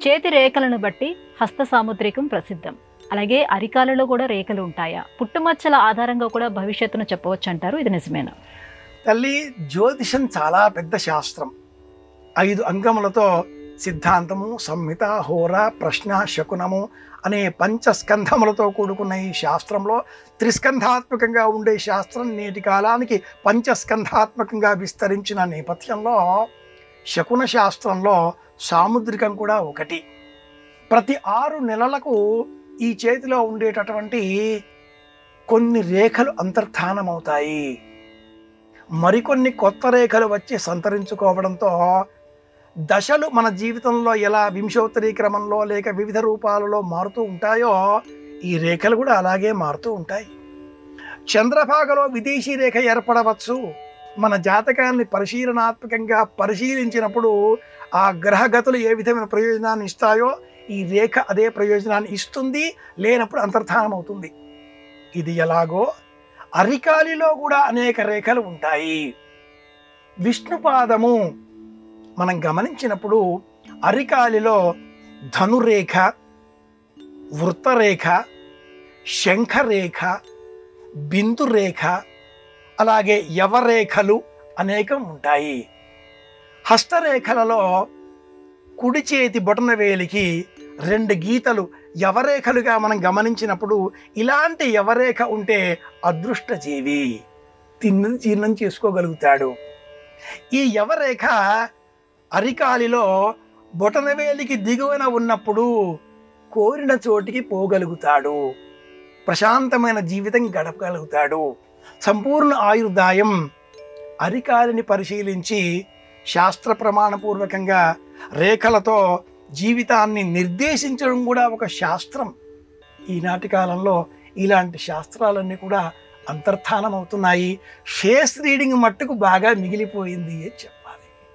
చేతి రేఖలను బట్టి హస్త సాముద్రికం ప్రసిద్ధం. అలాగే అరికాలలో కూడా రేఖలు ఉంటాయా? పుట్టుమచ్చల ఆధారంగా కూడా భవిష్యత్తును చెప్పవచ్చు అంటారు. ఇది నిజమేనా? తల్లి, జ్యోతిషం చాలా పెద్ద శాస్త్రం. 5 అంగములతో సిద్ధాంతము, సంహిత, హోర, ప్రశ్న, శకునము అనే పంచస్కంధములతో కూడుకున్న ఈ శాస్త్రంలో త్రిస్కంధాత్మకంగా ఉండే శాస్త్రం నేటి కాలానికి పంచస్కంధాత్మకంగా విస్తరించిన నేపథ్యంలో శకున శాస్త్రంలో సాముద్రికం కూడా ఒకటి. ప్రతి 6 నెలలకు ఈ చేతిలో ఉండేటటువంటి కొన్ని రేఖలు అంతర్ధానమవుతాయి. మరికొన్ని కొత్త రేఖలు వచ్చి సంతరించుకోవడంతో దశలు మన జీవితంలో ఎలా వింశోత్తరీ క్రమంలో లేక వివిధ రూపాలలో మారుతూ ఉంటాయో ఈ రేఖలు కూడా అలాగే మారుతూ ఉంటాయి. చంద్రభాగలో విదేశీ రేఖ ఏర్పడవచ్చు. మన జాతకాన్ని పరిశీలనాత్మకంగా పరిశీలించినప్పుడు ఆ గ్రహగతులు ఏ విధమైన ప్రయోజనాన్ని ఇస్తాయో ఈ రేఖ అదే ప్రయోజనాన్ని ఇస్తుంది, లేనప్పుడు అంతర్ధానం అవుతుంది. ఇది ఎలాగో అరికాలిలో కూడా అనేక రేఖలు ఉంటాయి. విష్ణుపాదము మనం గమనించినప్పుడు అరికాలిలో ధనురేఖ, వృత్తరేఖ, శంఖరేఖ, బిందురేఖ, అలాగే యవరేఖలు అనేకం ఉంటాయి. హస్తరేఖలలో కుడి చేతి బొటన వేలికి 2 గీతలు యవరేఖలుగా మనం గమనించినప్పుడు ఇలాంటి యవరేఖ ఉంటే అదృష్టజీవి, తిన్నది జీర్ణం చేసుకోగలుగుతాడు. ఈ యవరేఖ అరికాలిలో బొటనవేలికి దిగువన ఉన్నప్పుడు కోరిన చోటికి పోగలుగుతాడు, ప్రశాంతమైన జీవితం గడపగలుగుతాడు. సంపూర్ణ ఆయుర్దాయం అరికాలిని పరిశీలించి శాస్త్ర ప్రమాణపూర్వకంగా రేఖలతో జీవితాన్ని నిర్దేశించడం కూడా ఒక శాస్త్రం. ఈనాటి కాలంలో ఇలాంటి శాస్త్రాలన్నీ కూడా అంతర్ధానం అవుతున్నాయి. ఫేస్ రీడింగ్ మట్టుకు బాగా మిగిలిపోయింది అని చెప్పారు.